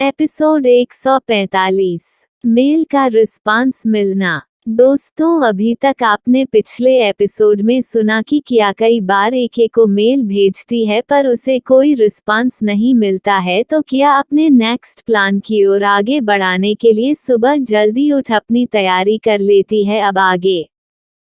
Episode 145। Mail का response मिलना। दोस्तों, अभी तक आपने पिछले एपिसोड में सुना कि किया कई बार एके को मेल भेजती है पर उसे कोई रिस्पांस नहीं मिलता है, तो किया अपने नेक्स्ट प्लान की ओर आगे बढ़ाने के लिए सुबह जल्दी उठ अपनी तैयारी कर लेती है। अब आगे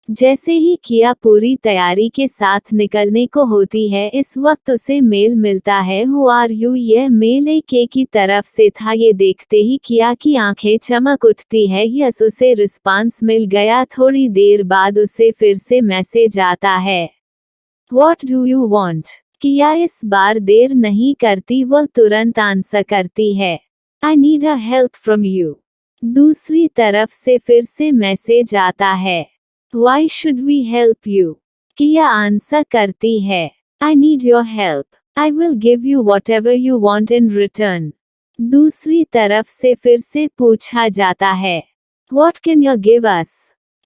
जैसे ही किया पूरी तैयारी के साथ निकलने को होती है, इस वक्त उसे मेल मिलता है। Who are you. यह मेल एके की तरफ से था। ये देखते ही किया की आंखें चमक उठती है। यस, उसे रिस्पांस मिल गया। थोड़ी देर बाद उसे फिर से मैसेज आता है। What do you want? किया इस बार देर नहीं करती, वह तुरंत आंसर करती है। I need a help from you। दूसरी तरफ से फिर से मैसेज आता है। Why should we help you? किया आंसर करती है। I need your help। I will give you whatever you want in return। दूसरी तरफ से फिर से पूछा जाता है। What can you give us?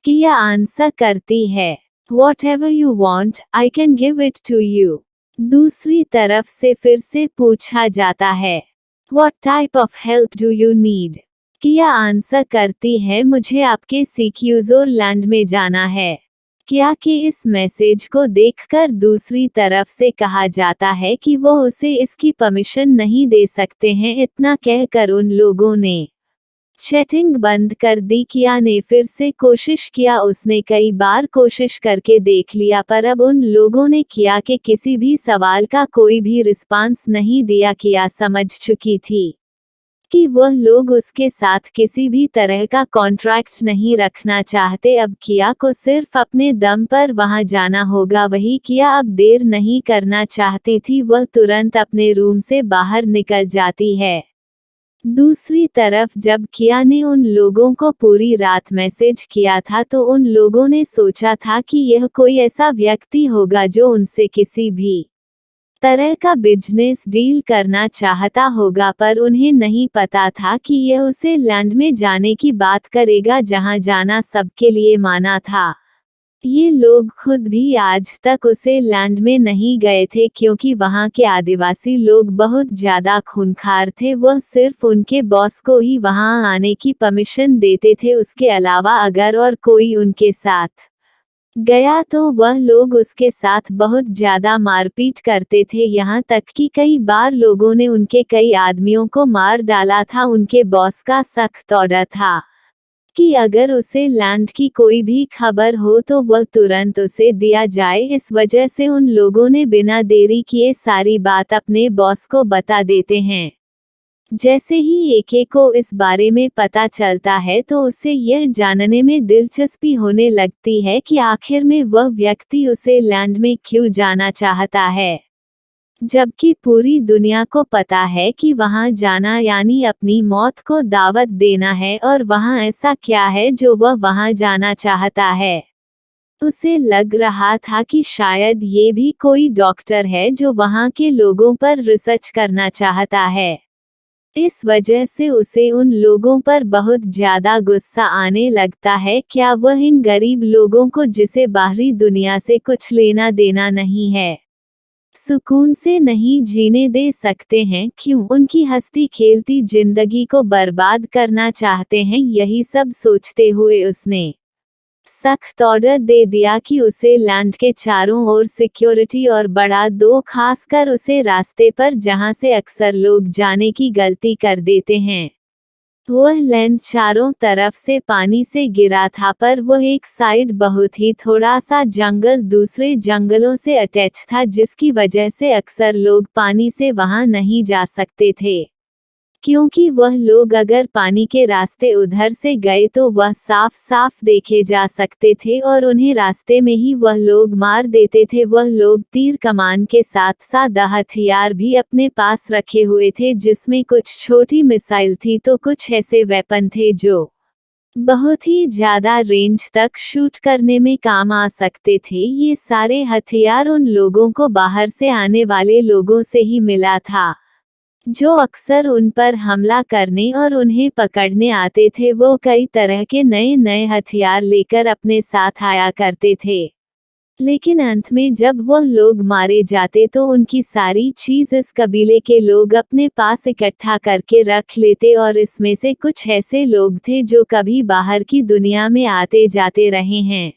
किया आंसर करती है। Whatever you want, I can give it to you। दूसरी तरफ से फिर से पूछा जाता है। What type of help do you need? किया आंसर करती है, मुझे आपके स्विट्जरलैंड में जाना है। किया के इस मैसेज को देखकर दूसरी तरफ से कहा जाता है कि वो उसे इसकी परमिशन नहीं दे सकते हैं। इतना कहकर उन लोगों ने चैटिंग बंद कर दी। किया ने फिर से कोशिश किया। उसने कई बार कोशिश करके देख लिया, पर अब उन लोगों ने किया के किसी भी सवाल का कोई भी रिस्पांस नहीं दिया। किया समझ चुकी थी कि वह लोग उसके साथ किसी भी तरह का कॉन्ट्रैक्ट नहीं रखना चाहते। अब किया को सिर्फ अपने दम पर वहां जाना होगा। वही किया अब देर नहीं करना चाहती थी। वह तुरंत अपने रूम से बाहर निकल जाती है। दूसरी तरफ जब किया ने उन लोगों को पूरी रात मैसेज किया था, तो उन लोगों ने सोचा था कि यह कोई ऐसा व्यक्ति होगा जो उनसे किसी भी तरह का बिजनेस डील करना चाहता होगा, पर उन्हें नहीं पता था कि यह उसे लैंड में जाने की बात करेगा जहां जाना सबके लिए माना था। ये लोग खुद भी आज तक उसे लैंड में नहीं गए थे, क्योंकि वहां के आदिवासी लोग बहुत ज्यादा खूंखार थे। वह सिर्फ उनके बॉस को ही वहां आने की परमिशन देते थे। उसके अलावा अगर और कोई उनके साथ गया तो वह लोग उसके साथ बहुत ज्यादा मारपीट करते थे। यहाँ तक कि कई बार लोगों ने उनके कई आदमियों को मार डाला था। उनके बॉस का सख्त ऑर्डर था कि अगर उसे लैंड की कोई भी खबर हो तो वह तुरंत उसे दिया जाए। इस वजह से उन लोगों ने बिना देरी किए सारी बात अपने बॉस को बता देते हैं। जैसे ही एके को इस बारे में पता चलता है, तो उसे यह जानने में दिलचस्पी होने लगती है कि आखिर में वह व्यक्ति उसे लैंड में क्यों जाना चाहता है, जबकि पूरी दुनिया को पता है कि वहां जाना यानी अपनी मौत को दावत देना है। और वहां ऐसा क्या है जो वह वहां जाना चाहता है। उसे लग रहा था कि शायद ये भी कोई डॉक्टर है जो वहां के लोगों पर रिसर्च करना चाहता है। इस वजह से उसे उन लोगों पर बहुत ज्यादा गुस्सा आने लगता है। क्या वह इन गरीब लोगों को, जिसे बाहरी दुनिया से कुछ लेना देना नहीं है, सुकून से नहीं जीने दे सकते हैं? क्यों उनकी हंसती खेलती जिंदगी को बर्बाद करना चाहते हैं? यही सब सोचते हुए उसने सख्त ऑर्डर दे दिया कि उसे लैंड के चारों ओर सिक्योरिटी और बढ़ा दो, खासकर उसे रास्ते पर जहां से अक्सर लोग जाने की गलती कर देते हैं। वह लैंड चारों तरफ से पानी से घिरा था, पर वह एक साइड बहुत ही थोड़ा सा जंगल दूसरे जंगलों से अटैच था, जिसकी वजह से अक्सर लोग पानी से वहां नहीं जा सकते थे। क्योंकि वह लोग अगर पानी के रास्ते उधर से गए तो वह साफ साफ देखे जा सकते थे और उन्हें रास्ते में ही वह लोग मार देते थे। वह लोग तीर कमान के साथ साथ हथियार भी अपने पास रखे हुए थे, जिसमें कुछ छोटी मिसाइल थी तो कुछ ऐसे वेपन थे जो बहुत ही ज्यादा रेंज तक शूट करने में काम आ सकते थे। ये सारे हथियार उन लोगों को बाहर से आने वाले लोगों से ही मिला था, जो अक्सर उन पर हमला करने और उन्हें पकड़ने आते थे। वो कई तरह के नए नए हथियार लेकर अपने साथ आया करते थे। लेकिन अंत में जब वह लोग मारे जाते तो उनकी सारी चीज इस कबीले के लोग अपने पास इकट्ठा करके रख लेते, और इसमें से कुछ ऐसे लोग थे जो कभी बाहर की दुनिया में आते जाते रहे हैं,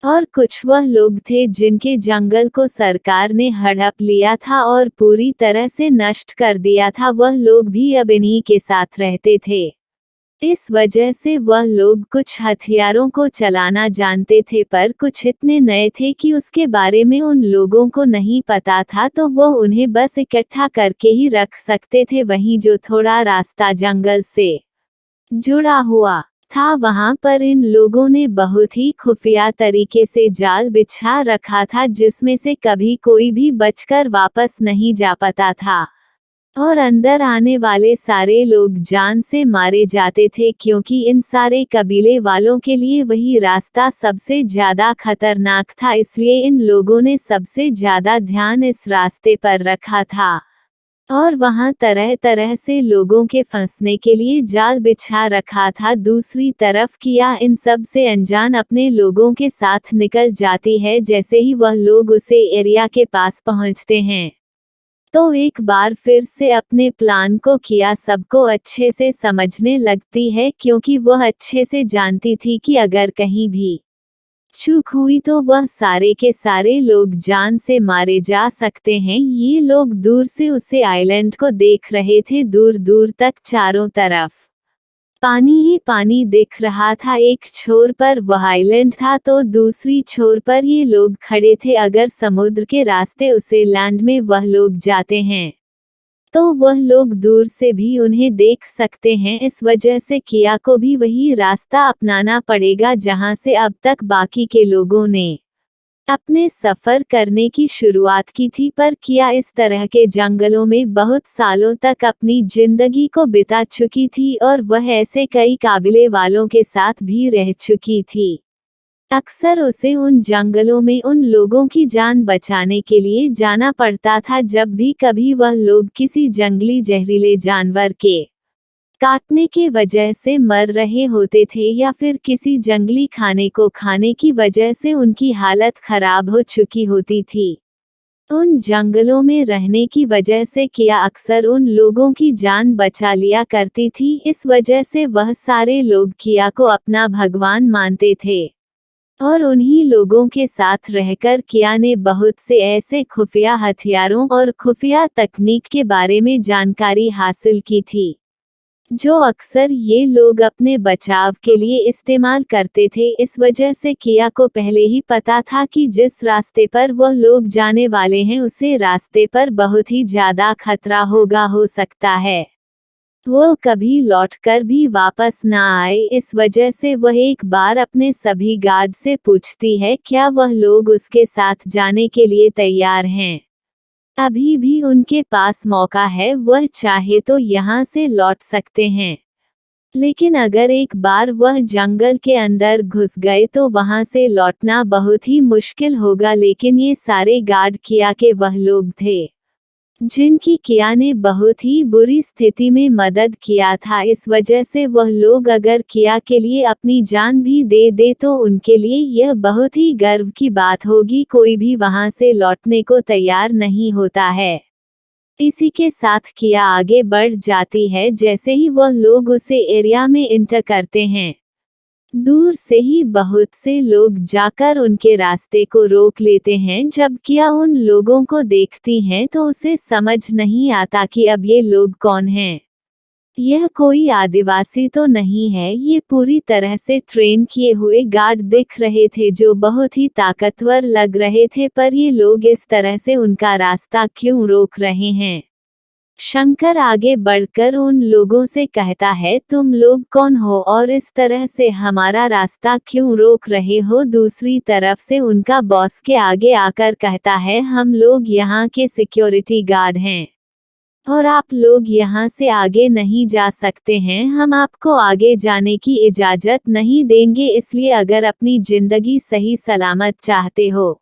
और कुछ वह लोग थे जिनके जंगल को सरकार ने हड़प लिया था और पूरी तरह से नष्ट कर दिया था। वह लोग भी अब इन्हीं के साथ रहते थे। इस वजह से वह लोग कुछ हथियारों को चलाना जानते थे, पर कुछ इतने नए थे कि उसके बारे में उन लोगों को नहीं पता था, तो वह उन्हें बस इकट्ठा करके ही रख सकते थे। वहीं जो थोड़ा रास्ता जंगल से जुड़ा हुआ था, वहां पर इन लोगों ने बहुत ही खुफिया तरीके से जाल बिछा रखा था, जिसमें से कभी कोई भी बचकर वापस नहीं जा पाता था, और अंदर आने वाले सारे लोग जान से मारे जाते थे, क्योंकि इन सारे कबीले वालों के लिए वही रास्ता सबसे ज्यादा खतरनाक था। इसलिए इन लोगों ने सबसे ज्यादा ध्यान इस रास्ते पर रखा था, और वहां तरह तरह से लोगों के फंसने के लिए जाल बिछा रखा था। दूसरी तरफ किया इन सब से अनजान अपने लोगों के साथ निकल जाती है। जैसे ही वह लोग उसे एरिया के पास पहुंचते हैं, तो एक बार फिर से अपने प्लान को किया सबको अच्छे से समझने लगती है, क्योंकि वह अच्छे से जानती थी कि अगर कहीं भी चूक हुई तो वह सारे के सारे लोग जान से मारे जा सकते हैं। ये लोग दूर से उसे आइलैंड को देख रहे थे, दूर दूर तक चारों तरफ पानी ही पानी दिख रहा था। एक छोर पर वह आइलैंड था तो दूसरी छोर पर ये लोग खड़े थे। अगर समुद्र के रास्ते उसे लैंड में वह लोग जाते हैं तो वह लोग दूर से भी उन्हें देख सकते हैं। इस वजह से किया को भी वही रास्ता अपनाना पड़ेगा जहां से अब तक बाकी के लोगों ने अपने सफर करने की शुरुआत की थी। पर किया इस तरह के जंगलों में बहुत सालों तक अपनी जिंदगी को बिता चुकी थी, और वह ऐसे कई काबिले वालों के साथ भी रह चुकी थी। अक्सर उसे उन जंगलों में उन लोगों की जान बचाने के लिए जाना पड़ता था जब भी कभी वह लोग किसी जंगली जहरीले जानवर के काटने के वजह से मर रहे होते थे, या फिर किसी जंगली खाने को खाने की वजह से उनकी हालत खराब हो चुकी होती थी। उन जंगलों में रहने की वजह से किया अक्सर उन लोगों की जान बचा लिया करती थी। इस वजह से वह सारे लोग किया को अपना भगवान मानते थे, और उन्हीं लोगों के साथ रहकर किया ने बहुत से ऐसे खुफिया हथियारों और खुफिया तकनीक के बारे में जानकारी हासिल की थी, जो अक्सर ये लोग अपने बचाव के लिए इस्तेमाल करते थे। इस वजह से किया को पहले ही पता था कि जिस रास्ते पर वह लोग जाने वाले हैं उसे रास्ते पर बहुत ही ज्यादा खतरा हो सकता है, वो कभी लौटकर भी वापस ना आए। इस वजह से वह एक बार अपने सभी गार्ड से पूछती है क्या वह लोग उसके साथ जाने के लिए तैयार हैं। अभी भी उनके पास मौका है, वह चाहे तो यहाँ से लौट सकते हैं, लेकिन अगर एक बार वह जंगल के अंदर घुस गए तो वहां से लौटना बहुत ही मुश्किल होगा। लेकिन ये सारे गार्ड किया के वह लोग थे जिनकी किया ने बहुत ही बुरी स्थिति में मदद किया था। इस वजह से वह लोग अगर किया के लिए अपनी जान भी दे दे तो उनके लिए यह बहुत ही गर्व की बात होगी। कोई भी वहां से लौटने को तैयार नहीं होता है। इसी के साथ किया आगे बढ़ जाती है। जैसे ही वह लोग उसे एरिया में इंटर करते हैं, दूर से ही बहुत से लोग जाकर उनके रास्ते को रोक लेते हैं। जब किया उन लोगों को देखती हैं तो उसे समझ नहीं आता कि अब ये लोग कौन हैं। यह कोई आदिवासी तो नहीं है, ये पूरी तरह से ट्रेन किए हुए गार्ड दिख रहे थे जो बहुत ही ताकतवर लग रहे थे। पर ये लोग इस तरह से उनका रास्ता क्यों रोक रहे हैं? शंकर आगे बढ़कर उन लोगों से कहता है तुम लोग कौन हो और इस तरह से हमारा रास्ता क्यों रोक रहे हो। दूसरी तरफ से उनका बॉस के आगे आकर कहता है हम लोग यहाँ के सिक्योरिटी गार्ड हैं और आप लोग यहाँ से आगे नहीं जा सकते हैं, हम आपको आगे जाने की इजाजत नहीं देंगे। इसलिए अगर अपनी जिंदगी सही सलामत चाहते हो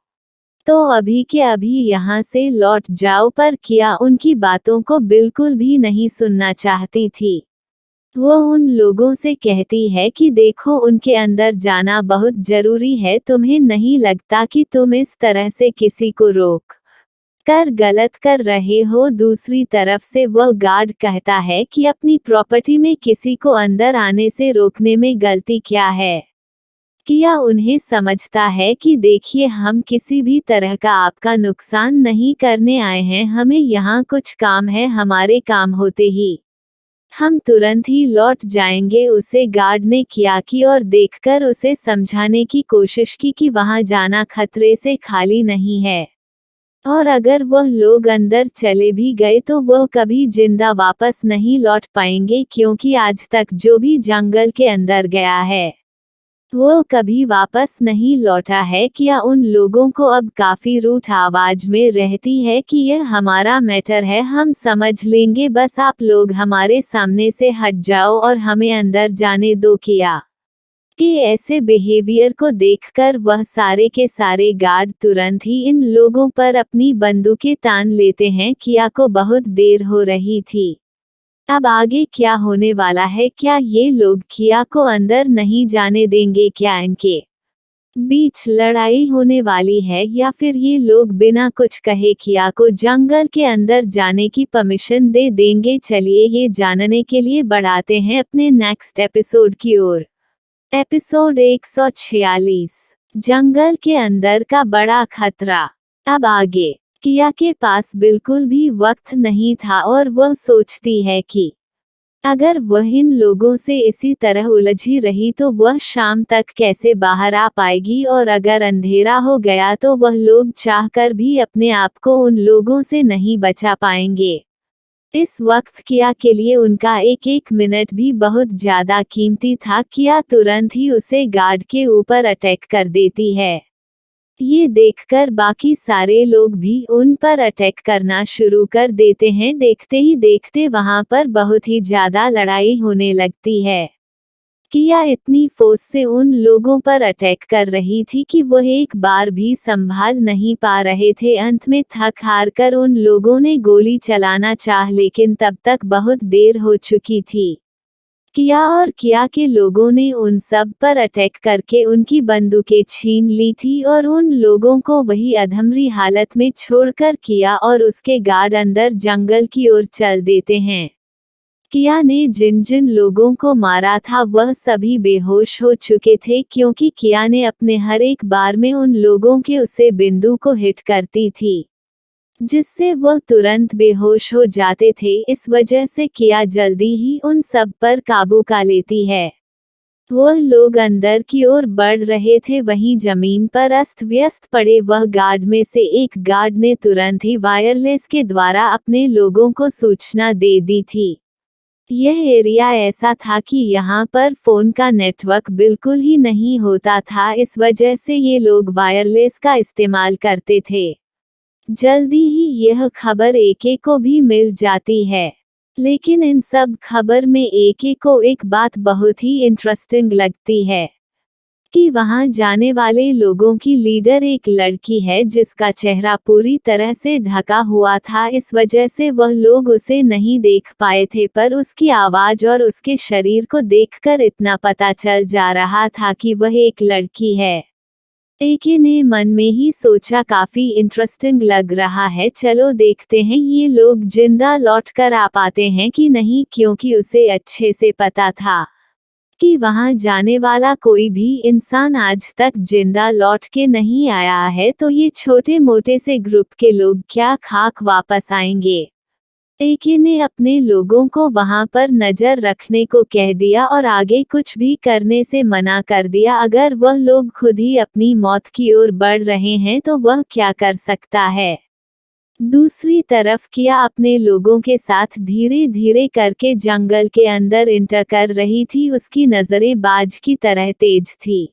तो अभी के अभी यहाँ से लौट जाओ। पर किया उनकी बातों को बिल्कुल भी नहीं सुनना चाहती थी। वो उन लोगों से कहती है कि देखो, उनके अंदर जाना बहुत जरूरी है। तुम्हें नहीं लगता कि तुम इस तरह से किसी को रोक कर गलत कर रहे हो? दूसरी तरफ से वह गार्ड कहता है कि अपनी प्रॉपर्टी में किसी को अंदर आने से रोकने में गलती क्या है? किया उन्हें समझता है कि देखिए, हम किसी भी तरह का आपका नुकसान नहीं करने आए हैं, हमें यहाँ कुछ काम है, हमारे काम होते ही हम तुरंत ही लौट जाएंगे। उसे गार्ड ने किया की और देखकर उसे समझाने की कोशिश की कि वहां जाना खतरे से खाली नहीं है, और अगर वह लोग अंदर चले भी गए तो वह कभी जिंदा वापस नहीं लौट पाएंगे, क्योंकि आज तक जो भी जंगल के अंदर गया है वो कभी वापस नहीं लौटा है। क्या उन लोगों को अब काफी रूठ आवाज में रहती है कि यह हमारा मैटर है, हम समझ लेंगे, बस आप लोग हमारे सामने से हट जाओ और हमें अंदर जाने दो। किया कि ऐसे बिहेवियर को देखकर वह सारे के सारे गार्ड तुरंत ही इन लोगों पर अपनी बंदूकें तान लेते हैं। किया को बहुत देर हो रही थी। अब आगे क्या होने वाला है? क्या ये लोग किया को अंदर नहीं जाने देंगे? क्या इनके बीच लड़ाई होने वाली है, या फिर ये लोग बिना कुछ कहे किया को जंगल के अंदर जाने की परमिशन दे देंगे? चलिए ये जानने के लिए बढ़ाते हैं अपने नेक्स्ट एपिसोड की ओर। एपिसोड 146, जंगल के अंदर का बड़ा खतरा। अब आगे किया के पास बिल्कुल भी वक्त नहीं था और वह सोचती है कि अगर वह इन लोगों से इसी तरह उलझी रही तो वह शाम तक कैसे बाहर आ पाएगी, और अगर अंधेरा हो गया तो वह लोग चाहकर भी अपने आप को उन लोगों से नहीं बचा पाएंगे। इस वक्त किया के लिए उनका एक एक मिनट भी बहुत ज्यादा कीमती था। किया तुरंत ही उसे गार्ड के ऊपर अटैक कर देती है। ये देखकर बाकी सारे लोग भी उन पर अटैक करना शुरू कर देते हैं। देखते ही देखते वहां पर बहुत ही ज्यादा लड़ाई होने लगती है। किया इतनी फोर्स से उन लोगों पर अटैक कर रही थी कि वह एक बार भी संभाल नहीं पा रहे थे। अंत में थक हार कर उन लोगों ने गोली चलाना चाह, लेकिन तब तक बहुत देर हो चुकी थी। किया और किया के लोगों ने उन सब पर अटैक करके उनकी बंदूकें छीन ली थी और उन लोगों को वही अधमरी हालत में छोड़कर किया और उसके गार्ड अंदर जंगल की ओर चल देते हैं। किया ने जिन जिन लोगों को मारा था वह सभी बेहोश हो चुके थे, क्योंकि किया ने अपने हर एक बार में उन लोगों के उसे बिंदु को हिट करती थी, जिससे वह तुरंत बेहोश हो जाते थे। इस वजह से किया जल्दी ही उन सब पर काबू पा लेती है। वह लोग अंदर की ओर बढ़ रहे थे, वहीं जमीन पर अस्त व्यस्त पड़े वह गार्ड में से एक गार्ड ने तुरंत ही वायरलेस के द्वारा अपने लोगों को सूचना दे दी थी। यह एरिया ऐसा था कि यहाँ पर फोन का नेटवर्क बिल्कुल ही नहीं होता था, इस वजह से ये लोग वायरलेस का इस्तेमाल करते थे। जल्दी ही यह खबर एके को भी मिल जाती है, लेकिन इन सब खबर में एके को एक बात बहुत ही इंटरेस्टिंग लगती है कि वहां जाने वाले लोगों की लीडर एक लड़की है जिसका चेहरा पूरी तरह से ढका हुआ था। इस वजह से वह लोग उसे नहीं देख पाए थे, पर उसकी आवाज और उसके शरीर को देखकर इतना पता चल जा रहा था कि वह एक लड़की है। एके ने मन में ही सोचा, काफी इंटरेस्टिंग लग रहा है, चलो देखते हैं ये लोग जिंदा लौट कर आ पाते हैं कि नहीं, क्योंकि उसे अच्छे से पता था कि वहां जाने वाला कोई भी इंसान आज तक जिंदा लौट के नहीं आया है, तो ये छोटे मोटे से ग्रुप के लोग क्या खाक वापस आएंगे। एके ने अपने लोगों को वहां पर नजर रखने को कह दिया और आगे कुछ भी करने से मना कर दिया। अगर वह लोग खुद ही अपनी मौत की ओर बढ़ रहे हैं तो वह क्या कर सकता है। दूसरी तरफ किया अपने लोगों के साथ धीरे धीरे करके जंगल के अंदर इंटर कर रही थी। उसकी नजरें बाज की तरह तेज थी।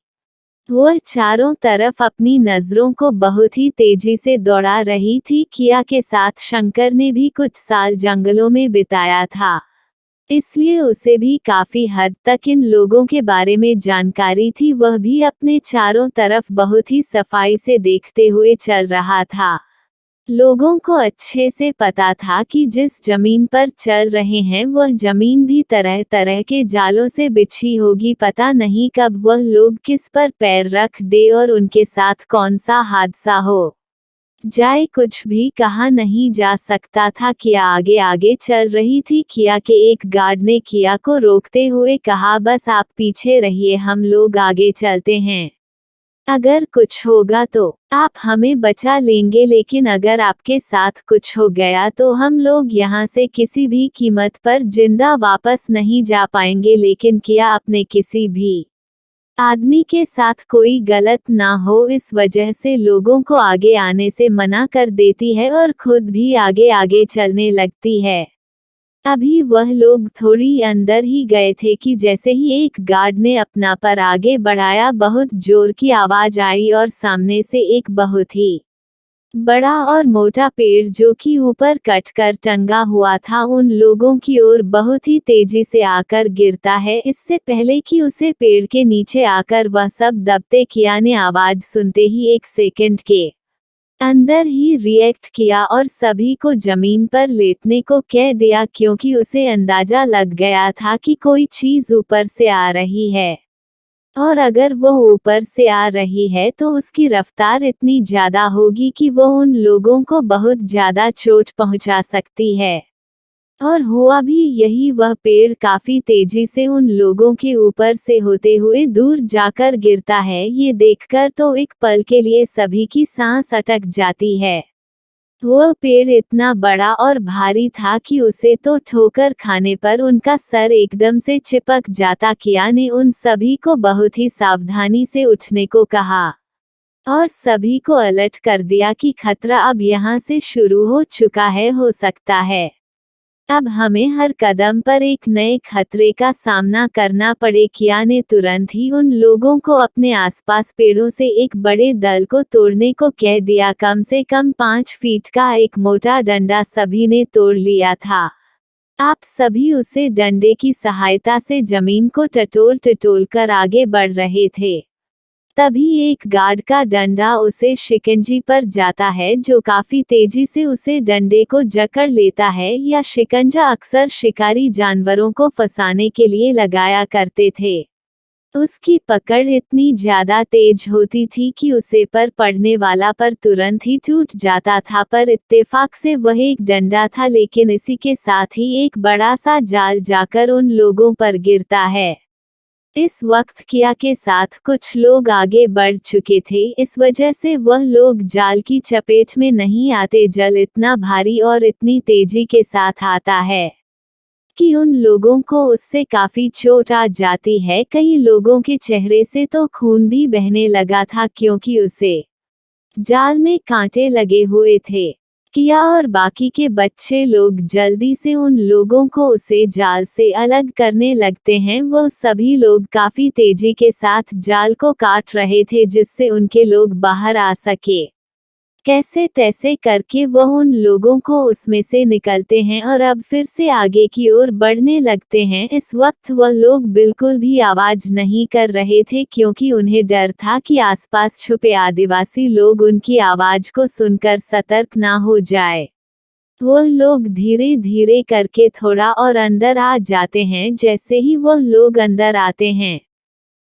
वह चारों तरफ अपनी नजरों को बहुत ही तेजी से दौड़ा रही थी। किया के साथ शंकर ने भी कुछ साल जंगलों में बिताया था, इसलिए उसे भी काफी हद तक इन लोगों के बारे में जानकारी थी। वह भी अपने चारों तरफ बहुत ही सफाई से देखते हुए चल रहा था। लोगों को अच्छे से पता था कि जिस जमीन पर चल रहे हैं वह जमीन भी तरह तरह के जालों से बिछी होगी। पता नहीं कब वह लोग किस पर पैर रख दे और उनके साथ कौन सा हादसा हो जाए, कुछ भी कहा नहीं जा सकता था। किया आगे आगे चल रही थी। किया के एक गार्ड ने किया को रोकते हुए कहा, बस आप पीछे रहिए, हम लोग आगे चलते हैं। अगर कुछ होगा तो आप हमें बचा लेंगे, लेकिन अगर आपके साथ कुछ हो गया तो हम लोग यहाँ से किसी भी कीमत पर जिंदा वापस नहीं जा पाएंगे। लेकिन किया अपने किसी भी आदमी के साथ कोई गलत ना हो इस वजह से लोगों को आगे आने से मना कर देती है और खुद भी आगे आगे चलने लगती है। अभी वह लोग थोड़ी अंदर ही गए थे कि जैसे ही एक गार्ड ने अपना पर आगे बढ़ाया, बहुत जोर की आवाज आई और सामने से एक बहुत ही बड़ा और मोटा पेड़ जो कि ऊपर कटकर टंगा हुआ था उन लोगों की ओर बहुत ही तेजी से आकर गिरता है। इससे पहले कि उसे पेड़ के नीचे आकर वह सब दबते, किया ने आवाज सुनते ही 1 सेकंड के अंदर ही रिएक्ट किया और सभी को जमीन पर लेटने को कह दिया, क्योंकि उसे अंदाजा लग गया था कि कोई चीज ऊपर से आ रही है और अगर वह ऊपर से आ रही है तो उसकी रफ्तार इतनी ज्यादा होगी कि वह उन लोगों को बहुत ज्यादा चोट पहुंचा सकती है। और हुआ भी यही, वह पेड़ काफी तेजी से उन लोगों के ऊपर से होते हुए दूर जाकर गिरता है। ये देखकर तो एक पल के लिए सभी की सांस अटक जाती है। वह पेड़ इतना बड़ा और भारी था कि उसे तो ठोकर खाने पर उनका सर एकदम से चिपक जाता। किया ने उन सभी को बहुत ही सावधानी से उठने को कहा और सभी को अलर्ट कर दिया कि खतरा अब यहाँ से शुरू हो चुका है, हो सकता है अब हमें हर कदम पर एक नए खतरे का सामना करना पड़े। किया ने तुरंत ही उन लोगों को अपने आसपास पेड़ों से एक बड़े दल को तोड़ने को कह दिया। कम से कम 5 फीट का एक मोटा डंडा सभी ने तोड़ लिया था। आप सभी उसे डंडे की सहायता से जमीन को टटोल टटोल कर आगे बढ़ रहे थे। तभी एक गार्ड का डंडा उसे शिकंजी पर जाता है जो काफी तेजी से उसे डंडे को जकड़ लेता है। या शिकंजा अक्सर शिकारी जानवरों को फंसाने के लिए लगाया करते थे। उसकी पकड़ इतनी ज्यादा तेज होती थी कि उसे पर पड़ने वाला पर तुरंत ही टूट जाता था। पर इत्तेफाक से वह एक डंडा था, लेकिन इसी के साथ ही एक बड़ा सा जाल जाकर उन लोगों पर गिरता है। इस वक्त किया के साथ कुछ लोग आगे बढ़ चुके थे, इस वजह से वह लोग जाल की चपेट में नहीं आते। जल इतना भारी और इतनी तेजी के साथ आता है कि उन लोगों को उससे काफी चोट आ जाती है। कई लोगों के चेहरे से तो खून भी बहने लगा था, क्योंकि उसे जाल में कांटे लगे हुए थे। किया और बाकी के बच्चे लोग जल्दी से उन लोगों को उसे जाल से अलग करने लगते हैं। वह सभी लोग काफी तेजी के साथ जाल को काट रहे थे जिससे उनके लोग बाहर आ सके। कैसे तैसे करके वह उन लोगों को उसमें से निकलते हैं और अब फिर से आगे की ओर बढ़ने लगते हैं। इस वक्त वह लोग बिल्कुल भी आवाज नहीं कर रहे थे, क्योंकि उन्हें डर था कि आसपास छुपे आदिवासी लोग उनकी आवाज को सुनकर सतर्क ना हो जाए। वह लोग धीरे धीरे करके थोड़ा और अंदर आ जाते हैं। जैसे ही वह लोग अंदर आते हैं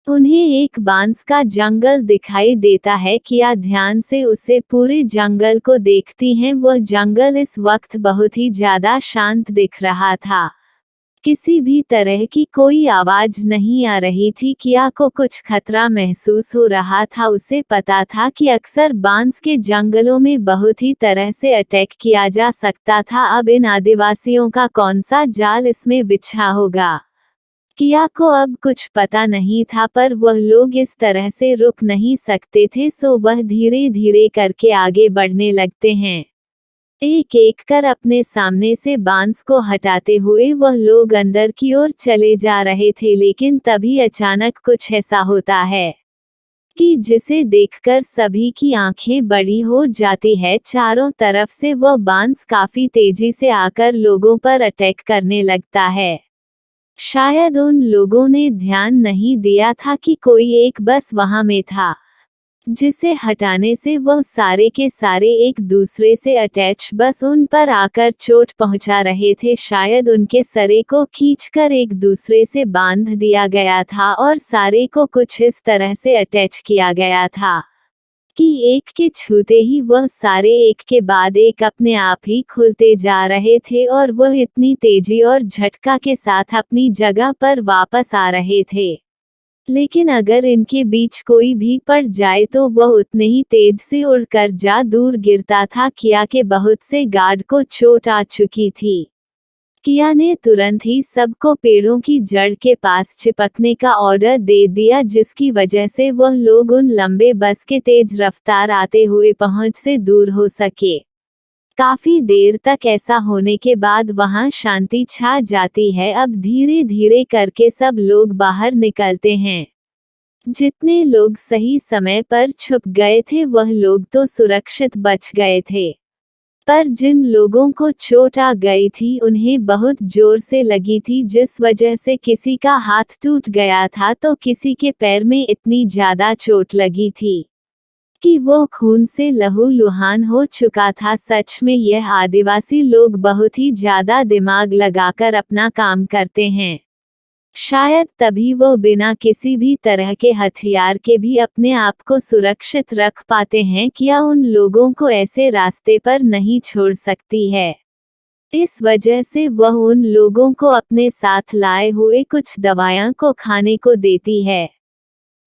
उन्हें एक बांस का जंगल दिखाई देता है। किया ध्यान से उसे पूरे जंगल को देखती हैं। वह जंगल इस वक्त बहुत ही ज्यादा शांत दिख रहा था। किसी भी तरह की कोई आवाज नहीं आ रही थी। किया को कुछ खतरा महसूस हो रहा था। उसे पता था कि अक्सर बांस के जंगलों में बहुत ही तरह से अटैक किया जा सकता था। अब इन आदिवासियों का कौन सा जाल इसमें बिछा होगा, किया को अब कुछ पता नहीं था। पर वह लोग इस तरह से रुक नहीं सकते थे, सो वह धीरे धीरे करके आगे बढ़ने लगते हैं। एक एक कर अपने सामने से बांस को हटाते हुए वह लोग अंदर की ओर चले जा रहे थे। लेकिन तभी अचानक कुछ ऐसा होता है कि जिसे देखकर सभी की आंखें बड़ी हो जाती है। चारों तरफ से वह बांस काफी तेजी से आकर लोगों पर अटैक करने लगता है। शायद उन लोगों ने ध्यान नहीं दिया था कि कोई एक बस वहां में था। जिसे हटाने से वह सारे के सारे एक दूसरे से अटैच बस उन पर आकर चोट पहुंचा रहे थे। शायद उनके सरे को खींचकर एक दूसरे से बांध दिया गया था और सारे को कुछ इस तरह से अटैच किया गया था कि एक के छूते ही वह सारे एक के बाद एक अपने आप ही खुलते जा रहे थे और वह इतनी तेजी और झटका के साथ अपनी जगह पर वापस आ रहे थे। लेकिन अगर इनके बीच कोई भी पड़ जाए तो वह उतने ही तेज से उड़कर जा दूर गिरता था। किया के बहुत से गार्ड को चोट आ चुकी थी। किया ने तुरंत ही सबको पेड़ों की जड़ के पास चिपकने का ऑर्डर दे दिया, जिसकी वजह से वह लोग उन लंबे बस के तेज रफ्तार आते हुए पहुंच से दूर हो सके। काफी देर तक ऐसा होने के बाद वहां शांति छा जाती है। अब धीरे धीरे करके सब लोग बाहर निकलते हैं। जितने लोग सही समय पर छुप गए थे वह लोग तो सुरक्षित बच गए थे, पर जिन लोगों को चोट आ गई थी उन्हें बहुत जोर से लगी थी, जिस वजह से किसी का हाथ टूट गया था तो किसी के पैर में इतनी ज्यादा चोट लगी थी कि वो खून से लहूलुहान हो चुका था। सच में यह आदिवासी लोग बहुत ही ज्यादा दिमाग लगाकर अपना काम करते हैं। शायद तभी वो बिना किसी भी तरह के हथियार के भी अपने आप को सुरक्षित रख पाते हैं। किया उन लोगों को ऐसे रास्ते पर नहीं छोड़ सकती है। इस वजह से वह उन लोगों को अपने साथ लाए हुए कुछ दवाइयां को खाने को देती है।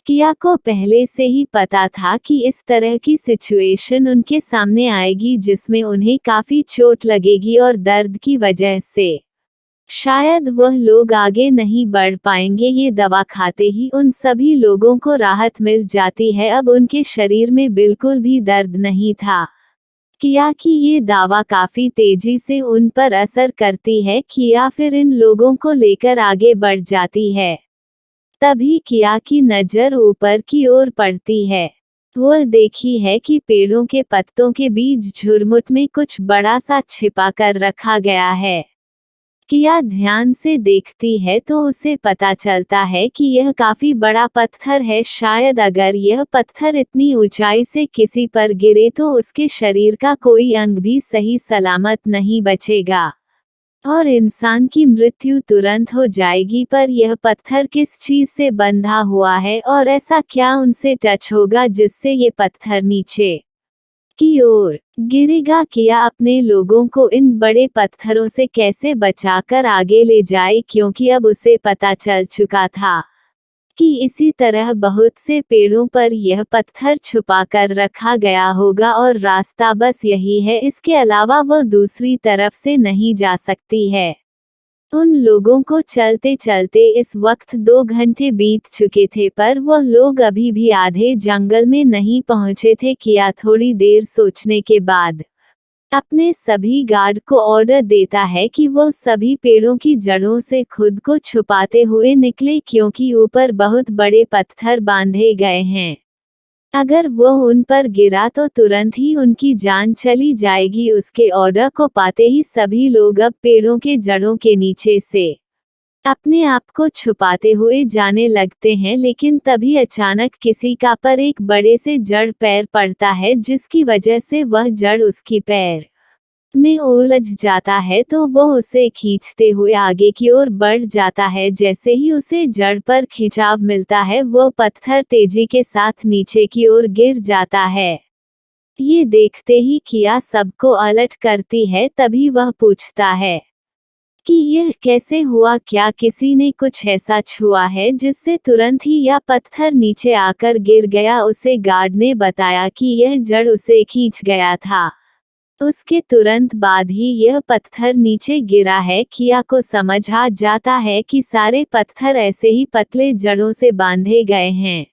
किया को पहले से ही पता था कि इस तरह की सिचुएशन उनके सामने आएगी जिसमें उन्हें काफी चोट लगेगी और दर्द की वजह से शायद वह लोग आगे नहीं बढ़ पाएंगे। ये दवा खाते ही उन सभी लोगों को राहत मिल जाती है। अब उनके शरीर में बिल्कुल भी दर्द नहीं था। किया कि ये दवा काफी तेजी से उन पर असर करती है। किया फिर इन लोगों को लेकर आगे बढ़ जाती है। तभी किया की नजर ऊपर की ओर पड़ती है। वह देखी है कि पेड़ों के पत्तों के बीच झुरमुट में कुछ बड़ा सा छिपा कर रखा गया है। किया ध्यान से देखती है तो उसे पता चलता है कि यह काफी बड़ा पत्थर है। शायद अगर यह पत्थर इतनी ऊंचाई से किसी पर गिरे तो उसके शरीर का कोई अंग भी सही सलामत नहीं बचेगा और इंसान की मृत्यु तुरंत हो जाएगी। पर यह पत्थर किस चीज से बंधा हुआ है और ऐसा क्या उनसे टच होगा जिससे ये पत्थर नीचे की ओर गिरेगा? किया अपने लोगों को इन बड़े पत्थरों से कैसे बचाकर आगे ले जाए, क्योंकि अब उसे पता चल चुका था कि इसी तरह बहुत से पेड़ों पर यह पत्थर छुपा कर रखा गया होगा और रास्ता बस यही है। इसके अलावा वह दूसरी तरफ से नहीं जा सकती है। उन लोगों को चलते चलते इस वक्त 2 घंटे बीत चुके थे, पर वह लोग अभी भी आधे जंगल में नहीं पहुंचे थे। किया थोड़ी देर सोचने के बाद अपने सभी गार्ड को ऑर्डर देता है कि वो सभी पेड़ों की जड़ों से खुद को छुपाते हुए निकले, क्योंकि ऊपर बहुत बड़े पत्थर बांधे गए हैं। अगर वो उन पर गिरा तो तुरंत ही उनकी जान चली जाएगी। उसके ऑर्डर को पाते ही सभी लोग अब पेड़ों के जड़ों के नीचे से अपने आप को छुपाते हुए जाने लगते हैं। लेकिन तभी अचानक किसी का पर एक बड़े से जड़ पैर पड़ता है, जिसकी वजह से वह जड़ उसकी पैर में उलझ जाता है तो वह उसे खींचते हुए आगे की ओर बढ़ जाता है। जैसे ही उसे जड़ पर खिंचाव मिलता है वह पत्थर तेजी के साथ नीचे की ओर गिर जाता है। ये देखते ही किया सबको अलर्ट करती है। तभी वह पूछता है कि यह कैसे हुआ, क्या किसी ने कुछ ऐसा छुआ है जिससे तुरंत ही यह पत्थर नीचे आकर गिर गया? उसे गार्ड ने बताया कि यह जड़ उसे खींच गया था, उसके तुरंत बाद ही यह पत्थर नीचे गिरा है। किया को समझ आ जाता है कि सारे पत्थर ऐसे ही पतले जड़ों से बांधे गए हैं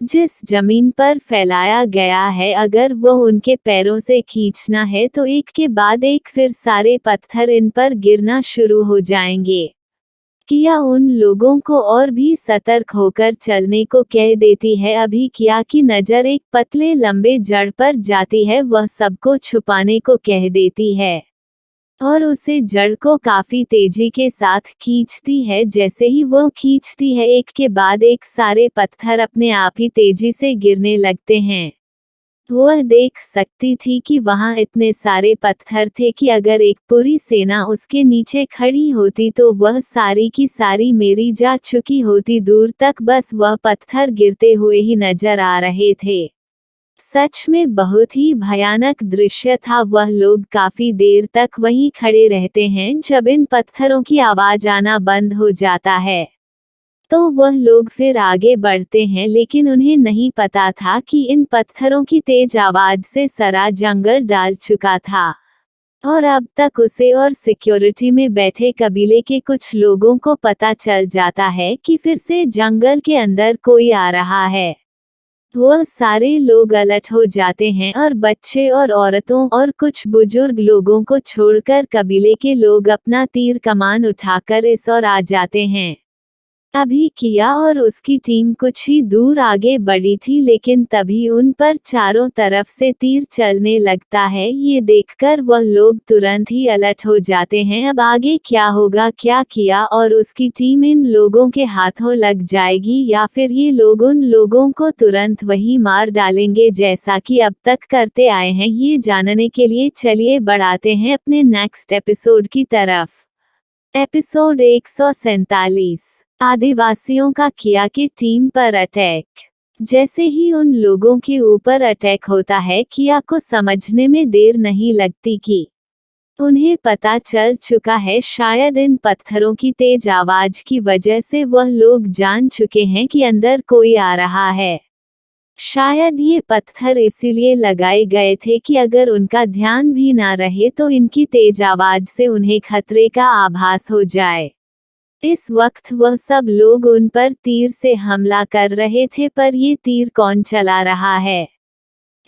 जिस जमीन पर फैलाया गया है। अगर वह उनके पैरों से खींचना है तो एक के बाद एक फिर सारे पत्थर इन पर गिरना शुरू हो जाएंगे। किया उन लोगों को और भी सतर्क होकर चलने को कह देती है। अभी किया की नजर एक पतले लंबे जड़ पर जाती है। वह सबको छुपाने को कह देती है। और उसे जड़ को काफी तेजी के साथ खींचती है। जैसे ही वो खींचती है, एक के बाद एक सारे पत्थर अपने आप ही तेजी से गिरने लगते हैं। वह देख सकती थी कि वहां इतने सारे पत्थर थे कि अगर एक पूरी सेना उसके नीचे खड़ी होती तो वह सारी की सारी मेरी जा चुकी होती। दूर तक बस वह पत्थर गिरते हुए ही नजर आ रहे थे। सच में बहुत ही भयानक दृश्य था। वह लोग काफी देर तक वहीं खड़े रहते हैं। जब इन पत्थरों की आवाज आना बंद हो जाता है तो वह लोग फिर आगे बढ़ते हैं, लेकिन उन्हें नहीं पता था कि इन पत्थरों की तेज आवाज से सारा जंगल डाल चुका था। और अब तक उसे और सिक्योरिटी में बैठे कबीले के कुछ लोगों को पता चल जाता है कि फिर से जंगल के अंदर कोई आ रहा है। वह सारे लोग अलर्ट हो जाते हैं और बच्चे और औरतों और कुछ बुजुर्ग लोगों को छोड़कर कबीले के लोग अपना तीर कमान उठाकर इस ओर आ जाते हैं। अभी किया और उसकी टीम कुछ ही दूर आगे बढ़ी थी, लेकिन तभी उन पर चारों तरफ से तीर चलने लगता है। ये देखकर वह लोग तुरंत ही अलर्ट हो जाते हैं। अब आगे क्या होगा, क्या किया और उसकी टीम इन लोगों के हाथों लग जाएगी या फिर ये लोग उन लोगों को तुरंत वही मार डालेंगे जैसा कि अब तक करते आए हैं। ये जानने के लिए चलिए बढ़ाते हैं अपने नेक्स्ट एपिसोड की तरफ। एपिसोड 147, आदिवासियों का किया की टीम पर अटैक। जैसे ही उन लोगों के ऊपर अटैक होता है, किया को समझने में देर नहीं लगती कि उन्हें पता चल चुका है। शायद इन पत्थरों की तेज आवाज की वजह से वह लोग जान चुके हैं कि अंदर कोई आ रहा है। शायद ये पत्थर इसीलिए लगाए गए थे कि अगर उनका ध्यान भी ना रहे तो इनकी तेज आवाज से उन्हें खतरे का आभास हो जाए। इस वक्त वह सब लोग उन पर तीर से हमला कर रहे थे, पर ये तीर कौन चला रहा है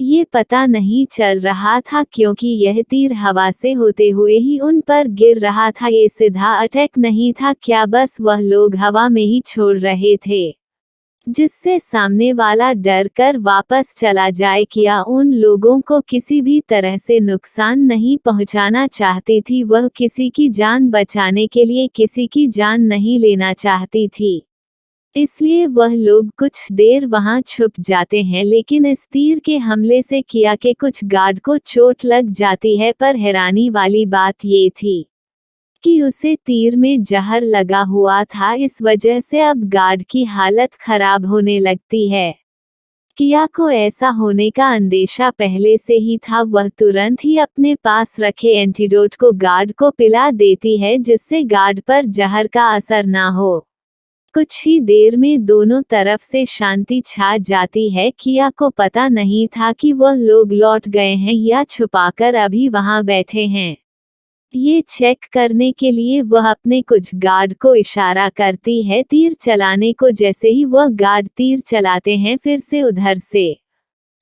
ये पता नहीं चल रहा था, क्योंकि यह तीर हवा से होते हुए ही उन पर गिर रहा था। ये सीधा अटैक नहीं था क्या, बस वह लोग हवा में ही छोड़ रहे थे, जिससे सामने वाला डर कर वापस चला जाए। किया उन लोगों को किसी भी तरह से नुकसान नहीं पहुंचाना चाहती थी। वह किसी की जान बचाने के लिए किसी की जान नहीं लेना चाहती थी, इसलिए वह लोग कुछ देर वहां छुप जाते हैं। लेकिन इस तीर के हमले से किया के कुछ गार्ड को चोट लग जाती है, पर हैरानी वाली बात ये थी कि उसे तीर में जहर लगा हुआ था। इस वजह से अब गार्ड की हालत खराब होने लगती है। किया को ऐसा होने का अंदेशा पहले से ही था। वह तुरंत ही अपने पास रखे एंटीडोट को गार्ड को पिला देती है, जिससे गार्ड पर जहर का असर ना हो। कुछ ही देर में दोनों तरफ से शांति छा जाती है। किया को पता नहीं था कि वह लोग लौट गए हैं या छुपाकर अभी वहां बैठे हैं। ये चेक करने के लिए वह अपने कुछ गार्ड को इशारा करती है तीर चलाने को। जैसे ही वह गार्ड तीर चलाते हैं, फिर से उधर से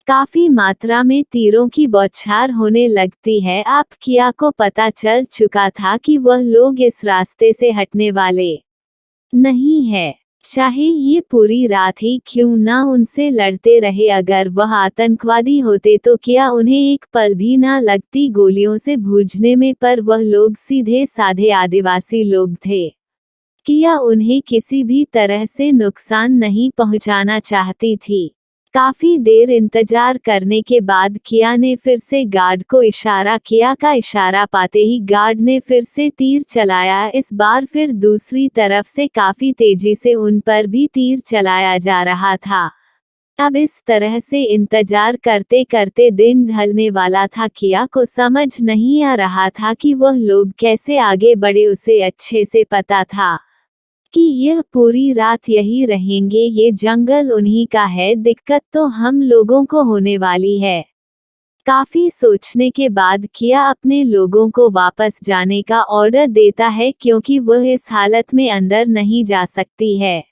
काफी मात्रा में तीरों की बौछार होने लगती है। अब किया को पता चल चुका था कि वह लोग इस रास्ते से हटने वाले नहीं है, चाहे ये पूरी रात ही क्यों ना उनसे लड़ते रहे। अगर वह आतंकवादी होते तो क्या उन्हें एक पल भी ना लगती गोलियों से भूंजने में, पर वह लोग सीधे साधे आदिवासी लोग थे। किया उन्हें किसी भी तरह से नुकसान नहीं पहुंचाना चाहती थी। काफी देर इंतजार करने के बाद किया ने फिर से गार्ड को इशारा किया। का इशारा पाते ही गार्ड ने फिर से तीर चलाया। इस बार फिर दूसरी तरफ से काफी तेजी से उन पर भी तीर चलाया जा रहा था। अब इस तरह से इंतजार करते करते दिन ढलने वाला था। किया को समझ नहीं आ रहा था कि वह लोग कैसे आगे बढ़े। उसे अच्छे से पता था कि यह पूरी रात यही रहेंगे। ये जंगल उन्हीं का है, दिक्कत तो हम लोगों को होने वाली है। काफी सोचने के बाद किया अपने लोगों को वापस जाने का ऑर्डर देता है, क्योंकि वह इस हालत में अंदर नहीं जा सकती है।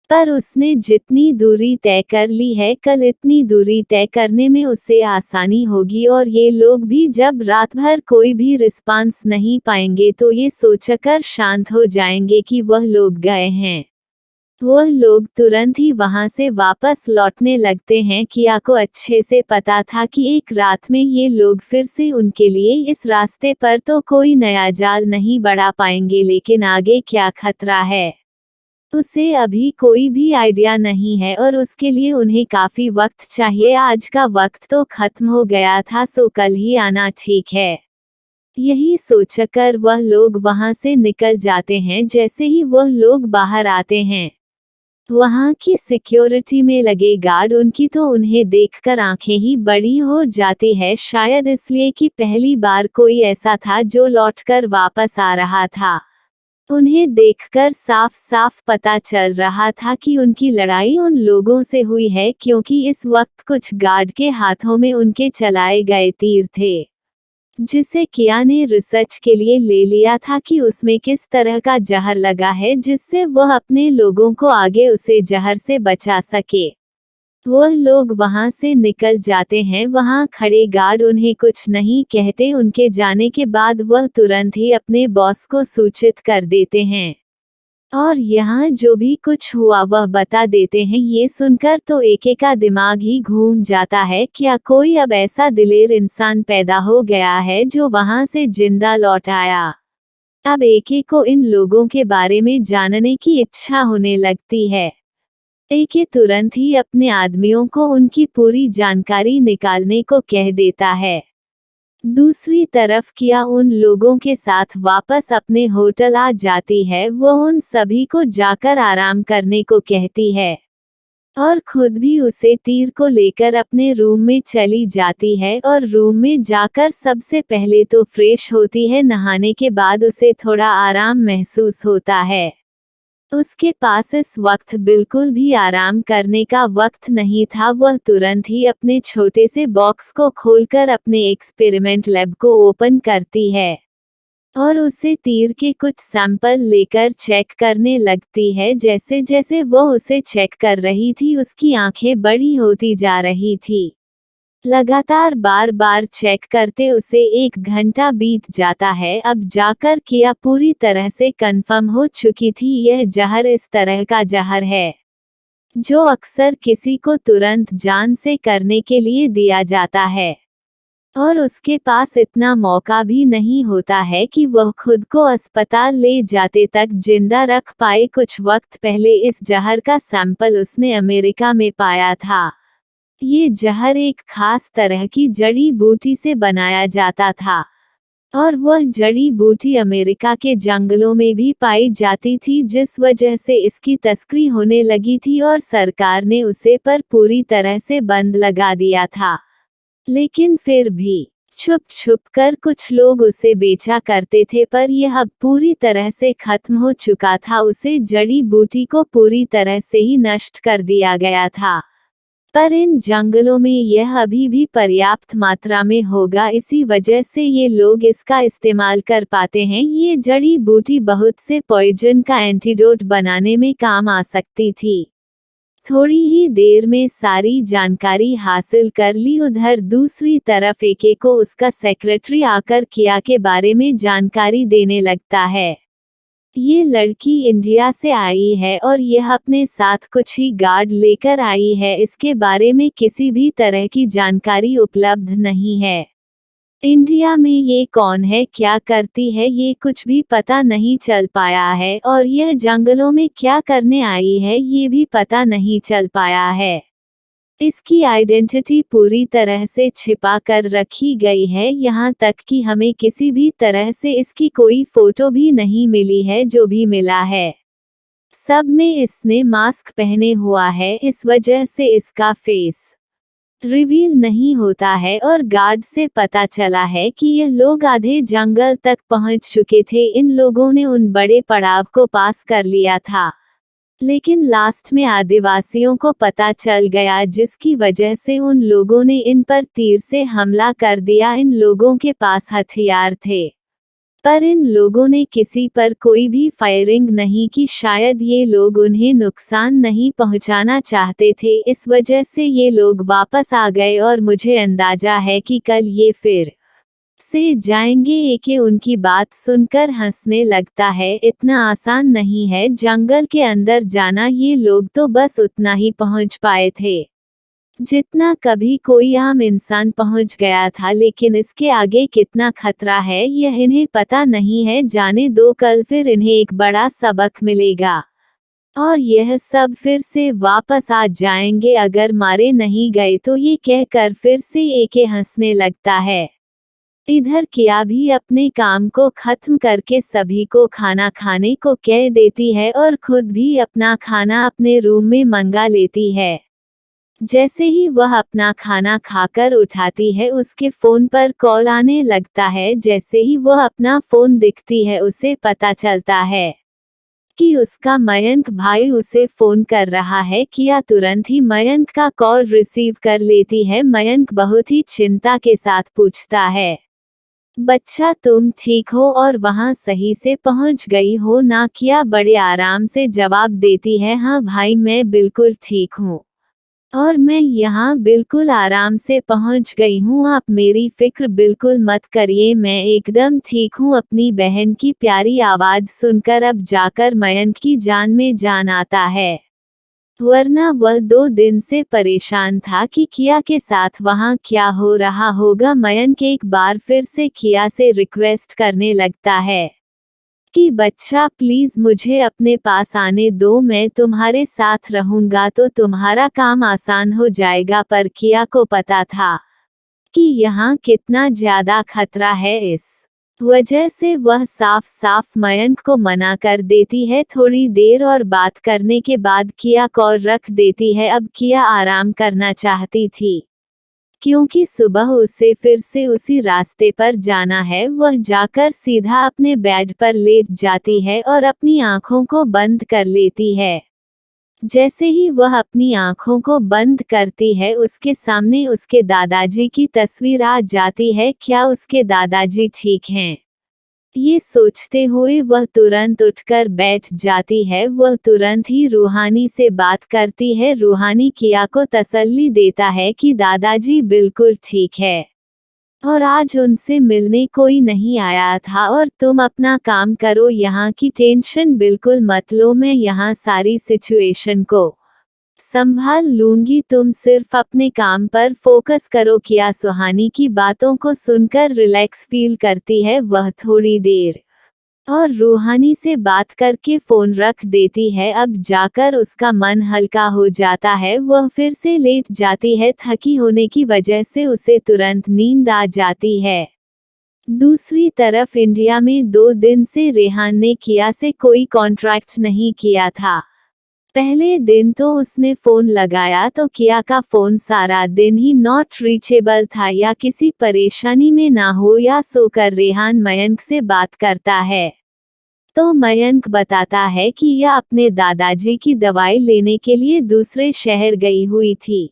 पर उसने जितनी दूरी तय कर ली है, कल इतनी दूरी तय करने में उसे आसानी होगी। और ये लोग भी जब रात भर कोई भी रिस्पांस नहीं पाएंगे तो ये सोचकर शांत हो जाएंगे कि वह लोग गए हैं। वह लोग तुरंत ही वहां से वापस लौटने लगते हैं। किया को अच्छे से पता था कि एक रात में ये लोग फिर से उनके लिए इस रास्ते पर तो कोई नया जाल नहीं बढ़ा पाएंगे, लेकिन आगे क्या खतरा है उसे अभी कोई भी आइडिया नहीं है और उसके लिए उन्हें काफी वक्त चाहिए। आज का वक्त तो खत्म हो गया था, सो कल ही आना ठीक है। यही सोचकर वह लोग वहां से निकल जाते हैं। जैसे ही वह लोग बाहर आते हैं, वहां की सिक्योरिटी में लगे गार्ड उनकी तो उन्हें देखकर आंखें ही बड़ी हो जाती है, शायद इसलिए कि पहली बार कोई ऐसा था जो लौटकर वापस आ रहा था। उन्हें देखकर साफ साफ पता चल रहा था कि उनकी लड़ाई उन लोगों से हुई है, क्योंकि इस वक्त कुछ गार्ड के हाथों में उनके चलाए गए तीर थे, जिसे किया ने रिसर्च के लिए ले लिया था कि उसमें किस तरह का जहर लगा है जिससे वह अपने लोगों को आगे उसे जहर से बचा सके। वह लोग वहां से निकल जाते हैं। वहां खड़े गार्ड उन्हें कुछ नहीं कहते। उनके जाने के बाद वह तुरंत ही अपने बॉस को सूचित कर देते हैं और यहाँ जो भी कुछ हुआ वह बता देते हैं। ये सुनकर तो एके का दिमाग ही घूम जाता है। क्या कोई अब ऐसा दिलेर इंसान पैदा हो गया है जो वहां से जिंदा लौट आया? अब एके को इन लोगों के बारे में जानने की इच्छा होने लगती है। एके तुरंत ही अपने आदमियों को उनकी पूरी जानकारी निकालने को कह देता है। दूसरी तरफ किया उन लोगों के साथ वापस अपने होटल आ जाती है। वह उन सभी को जाकर आराम करने को कहती है और खुद भी उसे तीर को लेकर अपने रूम में चली जाती है और रूम में जाकर सबसे पहले तो फ्रेश होती है। नहाने के बाद उसे थोड़ा आराम महसूस होता है। उसके पास इस वक्त बिल्कुल भी आराम करने का वक्त नहीं था। वह तुरंत ही अपने छोटे से बॉक्स को खोलकर अपने एक्सपेरिमेंट लैब को ओपन करती है और उसे तीर के कुछ सैंपल लेकर चेक करने लगती है। जैसे जैसे वह उसे चेक कर रही थी उसकी आंखें बड़ी होती जा रही थी। लगातार बार बार चेक करते उसे 1 घंटा बीत जाता है। अब जाकर किया पूरी तरह से कंफर्म हो चुकी थी यह जहर इस तरह का जहर है जो अक्सर किसी को तुरंत जान से करने के लिए दिया जाता है और उसके पास इतना मौका भी नहीं होता है कि वह खुद को अस्पताल ले जाते तक जिंदा रख पाए। कुछ वक्त पहले इस जहर का सैंपल उसने अमेरिका में पाया था। ये जहर एक खास तरह की जड़ी बूटी से बनाया जाता था और वह जड़ी बूटी अमेरिका के जंगलों में भी पाई जाती थी, जिस वजह से इसकी तस्करी होने लगी थी और सरकार ने उसे पर पूरी तरह से बंद लगा दिया था। लेकिन फिर भी छुप छुप कर कुछ लोग उसे बेचा करते थे, पर यह अब पूरी तरह से खत्म हो चुका था। उसे जड़ी बूटी को पूरी तरह से ही नष्ट कर दिया गया था, पर इन जंगलों में यह अभी भी पर्याप्त मात्रा में होगा, इसी वजह से ये लोग इसका इस्तेमाल कर पाते हैं। ये जड़ी बूटी बहुत से पॉइजन का एंटीडोट बनाने में काम आ सकती थी। थोड़ी ही देर में सारी जानकारी हासिल कर ली। उधर दूसरी तरफ एके को उसका सेक्रेटरी आकर किया के बारे में जानकारी देने लगता है। ये लड़की इंडिया से आई है और यह अपने साथ कुछ ही गार्ड लेकर आई है। इसके बारे में किसी भी तरह की जानकारी उपलब्ध नहीं है। इंडिया में ये कौन है, क्या करती है, ये कुछ भी पता नहीं चल पाया है और यह जंगलों में क्या करने आई है ये भी पता नहीं चल पाया है। इसकी आइडेंटिटी पूरी तरह से छिपा कर रखी गई है, यहाँ तक कि हमें किसी भी तरह से इसकी कोई फोटो भी नहीं मिली है। जो भी मिला है सब में इसने मास्क पहने हुआ है, इस वजह से इसका फेस रिवील नहीं होता है और गार्ड से पता चला है कि ये लोग आधे जंगल तक पहुंच चुके थे। इन लोगों ने उन बड़े पड़ाव को पास कर लिया था, लेकिन लास्ट में आदिवासियों को पता चल गया, जिसकी वजह से उन लोगों ने इन पर तीर से हमला कर दिया। इन लोगों के पास हथियार थे, पर इन लोगों ने किसी पर कोई भी फायरिंग नहीं की। शायद ये लोग उन्हें नुकसान नहीं पहुंचाना चाहते थे, इस वजह से ये लोग वापस आ गए और मुझे अंदाजा है कि कल ये फिर से जाएंगे। एके उनकी बात सुनकर हंसने लगता है। इतना आसान नहीं है जंगल के अंदर जाना, ये लोग तो बस उतना ही पहुंच पाए थे जितना कभी कोई आम इंसान पहुंच गया था, लेकिन इसके आगे कितना खतरा है यह इन्हें पता नहीं है। जाने दो, कल फिर इन्हें एक बड़ा सबक मिलेगा और यह सब फिर से वापस आ जाएंगे अगर मारे नहीं गए तो, ये कहकर फिर से एके हंसने लगता है। इधर किया भी अपने काम को खत्म करके सभी को खाना खाने को कह देती है और खुद भी अपना खाना अपने रूम में मंगा लेती है। जैसे ही वह अपना खाना खाकर उठाती है, उसके फोन पर कॉल आने लगता है। जैसे ही वह अपना फोन दिखती है, उसे पता चलता है कि उसका मयंक भाई उसे फोन कर रहा है। किया तुरंत ही मयंक का कॉल रिसीव कर लेती है। मयंक बहुत ही चिंता के साथ पूछता है, बच्चा तुम ठीक हो और वहां सही से पहुंच गई हो ना? किया बड़े आराम से जवाब देती है, हाँ भाई मैं बिल्कुल ठीक हूँ और मैं यहाँ बिल्कुल आराम से पहुंच गई हूँ। आप मेरी फिक्र बिल्कुल मत करिए, मैं एकदम ठीक हूँ। अपनी बहन की प्यारी आवाज सुनकर अब जाकर मयंक की जान में जान आता है, वरना वह 2 दिन से परेशान था कि किया के साथ वहाँ क्या हो रहा होगा। मयंक एक बार फिर से किया से रिक्वेस्ट करने लगता है कि बच्चा प्लीज मुझे अपने पास आने दो, मैं तुम्हारे साथ रहूंगा तो तुम्हारा काम आसान हो जाएगा। पर किया को पता था कि यहाँ कितना ज्यादा खतरा है, इस वजह से वह साफ साफ मयंक को मना कर देती है। थोड़ी देर और बात करने के बाद किया कॉल रख देती है। अब किया आराम करना चाहती थी क्योंकि सुबह उसे फिर से उसी रास्ते पर जाना है। वह जाकर सीधा अपने बेड पर लेट जाती है और अपनी आंखों को बंद कर लेती है। जैसे ही वह अपनी आंखों को बंद करती है, उसके सामने उसके दादाजी की तस्वीर आ जाती है। क्या उसके दादाजी ठीक हैं? ये सोचते हुए वह तुरंत उठकर बैठ जाती है। वह तुरंत ही रूहानी से बात करती है। रूहानी किया को तसल्ली देता है कि दादाजी बिल्कुल ठीक है और आज उनसे मिलने कोई नहीं आया था और तुम अपना काम करो, यहाँ की टेंशन बिल्कुल मत लो, मैं यहाँ सारी सिचुएशन को संभाल लूंगी, तुम सिर्फ अपने काम पर फोकस करो। किया सुहानी की बातों को सुनकर रिलैक्स फील करती है। वह थोड़ी देर और रूहानी से बात करके फोन रख देती है। अब जाकर उसका मन हल्का हो जाता है। वह फिर से लेट जाती है। थकी होने की वजह से उसे तुरंत नींद आ जाती है। दूसरी तरफ इंडिया में 2 दिन से रेहान ने किया से कोई कॉन्ट्रैक्ट नहीं किया था। पहले दिन तो उसने फोन लगाया तो किया का फोन सारा दिन ही नॉट रीचेबल था, या किसी परेशानी में ना हो या सोकर रेहान मयंक से बात करता है तो मयंक बताता है कि यह अपने दादाजी की दवाई लेने के लिए दूसरे शहर गई हुई थी,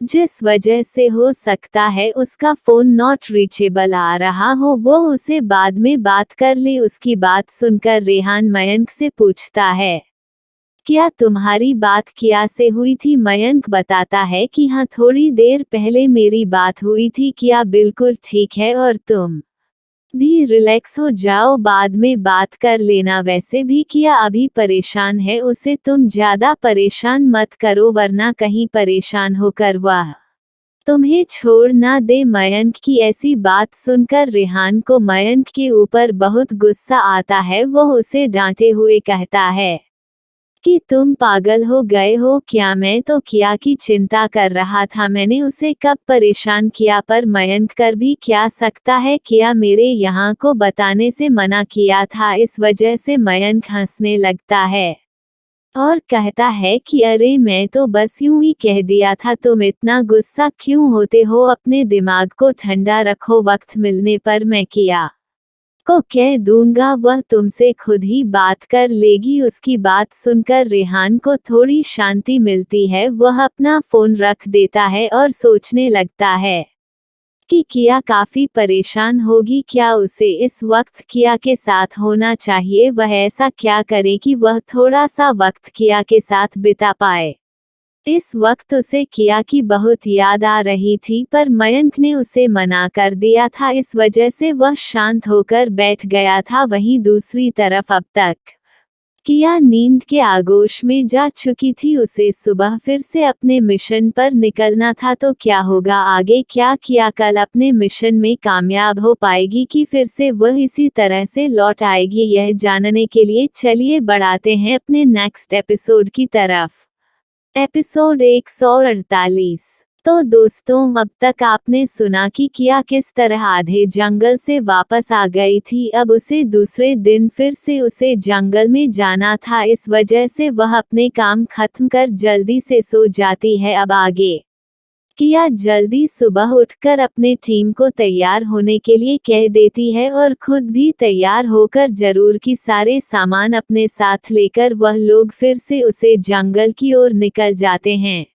जिस वजह से हो सकता है उसका फोन नॉट रीचेबल आ रहा हो, वो उसे बाद में बात कर ले। उसकी बात सुनकर रेहान मयंक से पूछता है, क्या तुम्हारी बात किया से हुई थी? मयंक बताता है कि हाँ, थोड़ी देर पहले मेरी बात हुई थी। किया बिल्कुल ठीक है और तुम भी रिलैक्स हो जाओ, बाद में बात कर लेना। वैसे भी किया अभी परेशान है, उसे तुम ज्यादा परेशान मत करो वरना कहीं परेशान होकर वह तुम्हें छोड़ ना दे। मयंक की ऐसी बात सुनकर रेहान को मयंक के ऊपर बहुत गुस्सा आता है। वह उसे डांटे हुए कहता है कि तुम पागल हो गए हो क्या? मैं तो किया की चिंता कर रहा था, मैंने उसे कब परेशान किया? पर मयंक कर भी क्या सकता है, किया मेरे यहाँ को बताने से मना किया था। इस वजह से मयंक हंसने लगता है और कहता है कि अरे मैं तो बस यूं ही कह दिया था, तुम इतना गुस्सा क्यों होते हो? अपने दिमाग को ठंडा रखो, वक्त मिलने पर मैं किया को कह दूंगा, वह तुमसे खुद ही बात कर लेगी। उसकी बात सुनकर रेहान को थोड़ी शांति मिलती है। वह अपना फोन रख देता है और सोचने लगता है कि किया काफी परेशान होगी, क्या उसे इस वक्त किया के साथ होना चाहिए? वह ऐसा क्या करे कि वह थोड़ा सा वक्त किया के साथ बिता पाए। इस वक्त उसे किया की बहुत याद आ रही थी, पर मयंक ने उसे मना कर दिया था, इस वजह से वह शांत होकर बैठ गया था। वहीं दूसरी तरफ अब तक किया नींद के आगोश में जा चुकी थी। उसे सुबह फिर से अपने मिशन पर निकलना था, तो क्या होगा आगे, क्या किया कल अपने मिशन में कामयाब हो पाएगी कि फिर से वह इसी तरह से लौट आएगी, यह जानने के लिए चलिए बढ़ाते हैं अपने नेक्स्ट एपिसोड की तरफ। एपिसोड 148। तो दोस्तों, अब तक आपने सुना कि किया किस तरह आधे जंगल से वापस आ गई थी। अब उसे दूसरे दिन फिर से उसे जंगल में जाना था, इस वजह से वह अपने काम खत्म कर जल्दी से सो जाती है। अब आगे किया जल्दी सुबह उठकर अपने टीम को तैयार होने के लिए कह देती है और खुद भी तैयार होकर जरूर की सारे सामान अपने साथ लेकर वह लोग फिर से उसे जंगल की ओर निकल जाते हैं।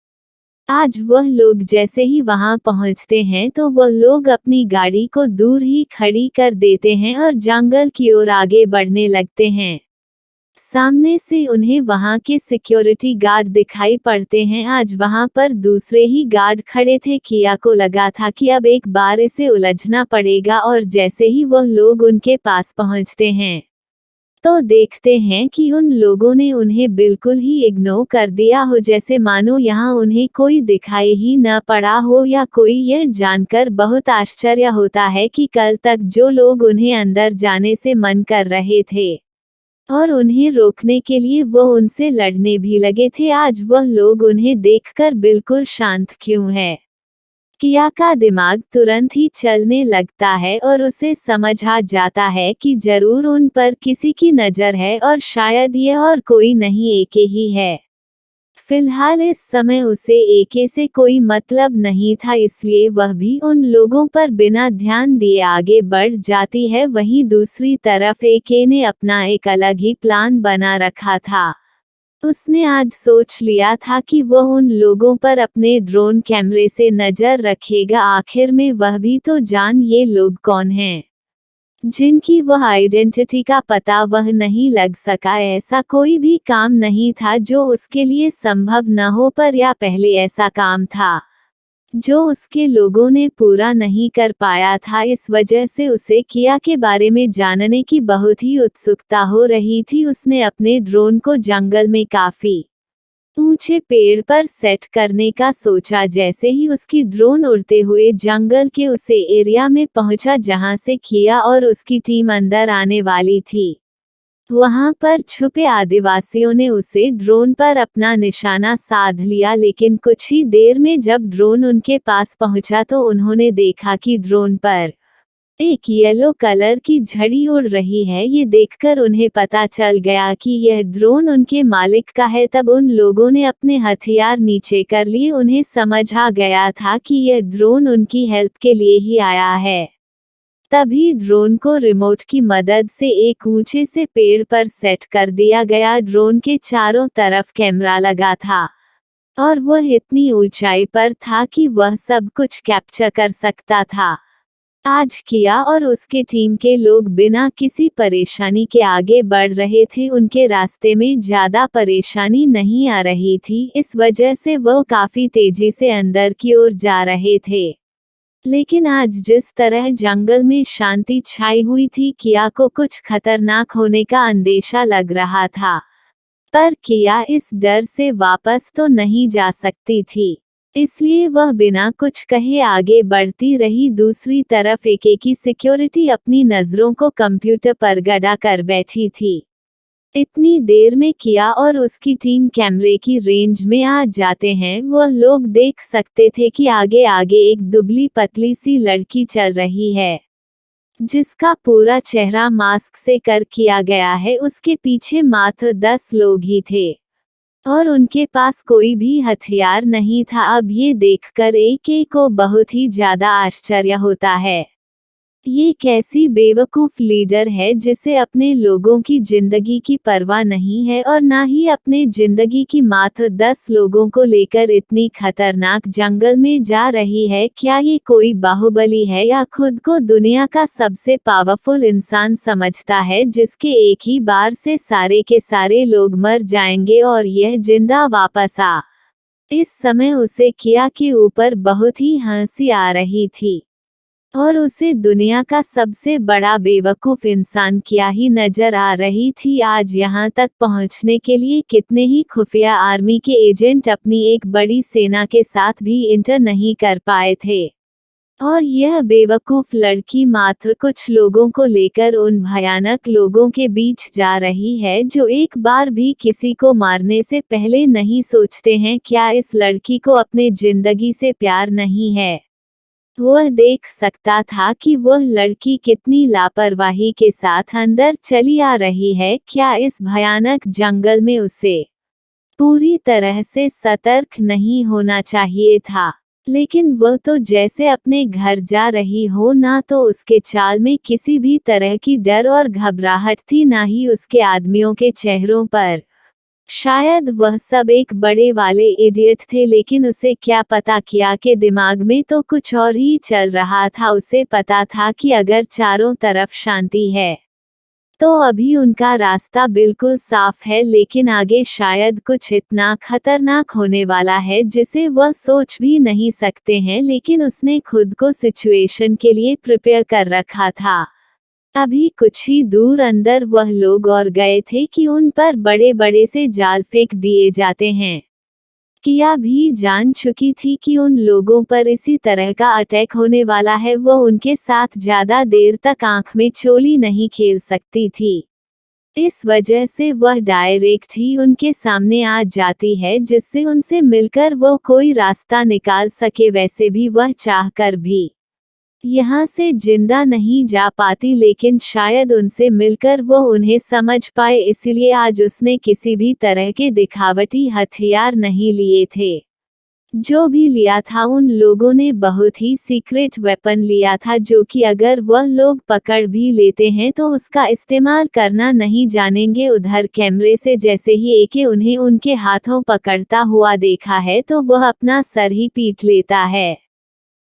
आज वह लोग जैसे ही वहां पहुंचते हैं तो वह लोग अपनी गाड़ी को दूर ही खड़ी कर देते हैं और जंगल की ओर आगे बढ़ने लगते हैं। सामने से उन्हें वहां के सिक्योरिटी गार्ड दिखाई पड़ते हैं। आज वहां पर दूसरे ही गार्ड खड़े थे। किया को लगा था कि अब एक बार इसे उलझना पड़ेगा, और जैसे ही वह लोग उनके पास पहुंचते हैं तो देखते हैं कि उन लोगों ने उन्हें बिल्कुल ही इग्नोर कर दिया हो, जैसे मानो यहाँ उन्हें कोई दिखाई ही न पड़ा हो। या कोई यह जानकर बहुत आश्चर्य होता है कि कल तक जो लोग उन्हें अंदर जाने से मन कर रहे थे और उन्हें रोकने के लिए वो उनसे लड़ने भी लगे थे, आज वह लोग उन्हें देखकर बिल्कुल शांत क्यों है। किया का दिमाग तुरंत ही चलने लगता है और उसे समझ आ जाता है कि जरूर उन पर किसी की नज़र है और शायद ये और कोई नहीं एके ही है। फिलहाल इस समय उसे एके से कोई मतलब नहीं था, इसलिए वह भी उन लोगों पर बिना ध्यान दिए आगे बढ़ जाती है। वहीं दूसरी तरफ एके ने अपना एक अलग ही प्लान बना रखा था। उसने आज सोच लिया था कि वह उन लोगों पर अपने ड्रोन कैमरे से नजर रखेगा। आखिर में वह भी तो जान ये लोग कौन हैं, जिनकी वह आइडेंटिटी का पता वह नहीं लग सका। ऐसा कोई भी काम नहीं था जो उसके लिए संभव न हो, पर या पहले ऐसा काम था जो उसके लोगों ने पूरा नहीं कर पाया था। इस वजह से उसे किया के बारे में जानने की बहुत ही उत्सुकता हो रही थी। उसने अपने ड्रोन को जंगल में काफी ऊंचे पेड़ पर सेट करने का सोचा। जैसे ही उसकी ड्रोन उड़ते हुए जंगल के उसे एरिया में पहुंचा जहां से किया और उसकी टीम अंदर आने वाली थी, वहां पर छुपे आदिवासियों ने उसे ड्रोन पर अपना निशाना साध लिया। लेकिन कुछ ही देर में जब ड्रोन उनके पास पहुंचा तो उन्होंने देखा कि ड्रोन पर एक येलो कलर की झड़ी उड़ रही है। ये देखकर उन्हें पता चल गया कि यह ड्रोन उनके मालिक का है। तब उन लोगों ने अपने हथियार नीचे कर लिए। उन्हें समझ आ गया था कि यह ड्रोन उनकी हेल्प के लिए ही आया है। तभी ड्रोन को रिमोट की मदद से एक ऊंचे से पेड़ पर सेट कर दिया गया। ड्रोन के चारों तरफ कैमरा लगा था और वह इतनी ऊंचाई पर था कि वह सब कुछ कैप्चर कर सकता था। आज किया और उसके टीम के लोग बिना किसी परेशानी के आगे बढ़ रहे थे। उनके रास्ते में ज्यादा परेशानी नहीं आ रही थी, इस वजह से वह काफी तेजी से अंदर की ओर जा रहे थे। लेकिन आज जिस तरह जंगल में शांति छाई हुई थी, किया को कुछ खतरनाक होने का अंदेशा लग रहा था। पर किया इस डर से वापस तो नहीं जा सकती थी, इसलिए वह बिना कुछ कहे आगे बढ़ती रही। दूसरी तरफ एके की सिक्योरिटी अपनी नजरों को कंप्यूटर पर गड़ा कर बैठी थी। इतनी देर में किया और उसकी टीम कैमरे की रेंज में आ जाते हैं। वह लोग देख सकते थे कि आगे आगे एक दुबली पतली सी लड़की चल रही है, जिसका पूरा चेहरा मास्क से कर किया गया है। उसके पीछे मात्र 10 लोग ही थे और उनके पास कोई भी हथियार नहीं था। अब ये देखकर एके को बहुत ही ज्यादा आश्चर्य होता है। ये कैसी बेवकूफ लीडर है जिसे अपने लोगों की जिंदगी की परवाह नहीं है और ना ही अपने जिंदगी की। मात्र 10 लोगों को लेकर इतनी खतरनाक जंगल में जा रही है। क्या ये कोई बाहुबली है या खुद को दुनिया का सबसे पावरफुल इंसान समझता है, जिसके एक ही बार से सारे के सारे लोग मर जाएंगे और यह जिंदा वापस आ इस समय उसे किया के ऊपर बहुत ही हंसी आ रही थी और उसे दुनिया का सबसे बड़ा बेवकूफ इंसान किया ही नजर आ रही थी। आज यहाँ तक पहुँचने के लिए कितने ही खुफिया आर्मी के एजेंट अपनी एक बड़ी सेना के साथ भी इंटर नहीं कर पाए थे, और यह बेवकूफ लड़की मात्र कुछ लोगों को लेकर उन भयानक लोगों के बीच जा रही है जो एक बार भी किसी को मारने से पहले नहीं सोचते हैं। क्या इस लड़की को अपने जिंदगी से प्यार नहीं है? वह देख सकता था कि वह लड़की कितनी लापरवाही के साथ अंदर चली आ रही है। क्या इस भयानक जंगल में उसे पूरी तरह से सतर्क नहीं होना चाहिए था? लेकिन वह तो जैसे अपने घर जा रही हो, ना तो उसके चाल में किसी भी तरह की डर और घबराहट थी, ना ही उसके आदमियों के चेहरों पर। शायद वह सब एक बड़े वाले इडियट थे, लेकिन उसे क्या पता किया के दिमाग में तो कुछ और ही चल रहा था। उसे पता था कि अगर चारों तरफ शांति है तो अभी उनका रास्ता बिल्कुल साफ है, लेकिन आगे शायद कुछ इतना खतरनाक होने वाला है जिसे वह सोच भी नहीं सकते हैं। लेकिन उसने खुद को सिचुएशन के लिए प्रिपेयर कर रखा था। अभी कुछ ही दूर अंदर वह लोग और गए थे कि उन पर बड़े बड़े से जाल फेंक दिए जाते हैं। किया भी जान चुकी थी कि उन लोगों पर इसी तरह का अटैक होने वाला है। वह उनके साथ ज्यादा देर तक आंख में चोली नहीं खेल सकती थी, इस वजह से वह डायरेक्ट ही उनके सामने आ जाती है, जिससे उनसे मिलकर वो कोई रास्ता निकाल सके। वैसे भी वह चाहकर भी यहाँ से जिंदा नहीं जा पाती, लेकिन शायद उनसे मिलकर वो उन्हें समझ पाए, इसलिए आज उसने किसी भी तरह के दिखावटी हथियार नहीं लिए थे। जो भी लिया था उन लोगों ने बहुत ही सीक्रेट वेपन लिया था, जो कि अगर वह लोग पकड़ भी लेते हैं तो उसका इस्तेमाल करना नहीं जानेंगे। उधर कैमरे से जैसे ही एके उन्हें उनके हाथों पकड़ता हुआ देखा है तो वह अपना सर ही पीट लेता है।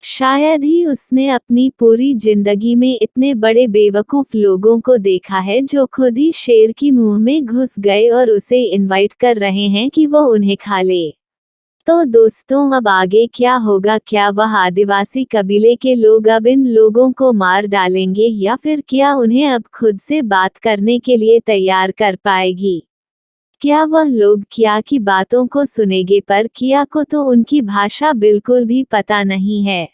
शायद ही उसने अपनी पूरी जिंदगी में इतने बड़े बेवकूफ लोगों को देखा है जो खुद ही शेर की मुंह में घुस गए और उसे इनवाइट कर रहे हैं कि वो उन्हें खा ले। तो दोस्तों, अब आगे क्या होगा? क्या वह आदिवासी कबीले के लोग अब इन लोगों को मार डालेंगे, या फिर क्या उन्हें अब खुद से बात करने के लिए तैयार कर पाएगी? क्या वह लोग किया की बातों को सुनेंगे? पर किया को तो उनकी भाषा बिल्कुल भी पता नहीं है,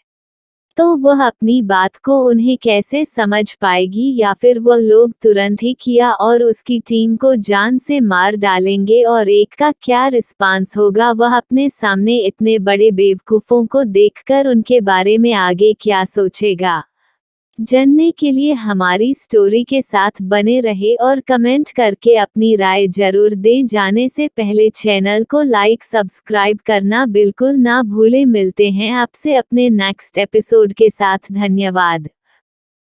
तो वह अपनी बात को उन्हें कैसे समझ पाएगी? या फिर वह लोग तुरंत ही किया और उसकी टीम को जान से मार डालेंगे? और एक का क्या रिस्पांस होगा? वह अपने सामने इतने बड़े बेवकूफ़ों को देखकर उनके बारे में आगे क्या सोचेगा? जानने के लिए हमारी स्टोरी के साथ बने रहे और कमेंट करके अपनी राय जरूर दें। जाने से पहले चैनल को लाइक सब्सक्राइब करना बिल्कुल ना भूलें। मिलते हैं आपसे अपने नेक्स्ट एपिसोड के साथ। धन्यवाद।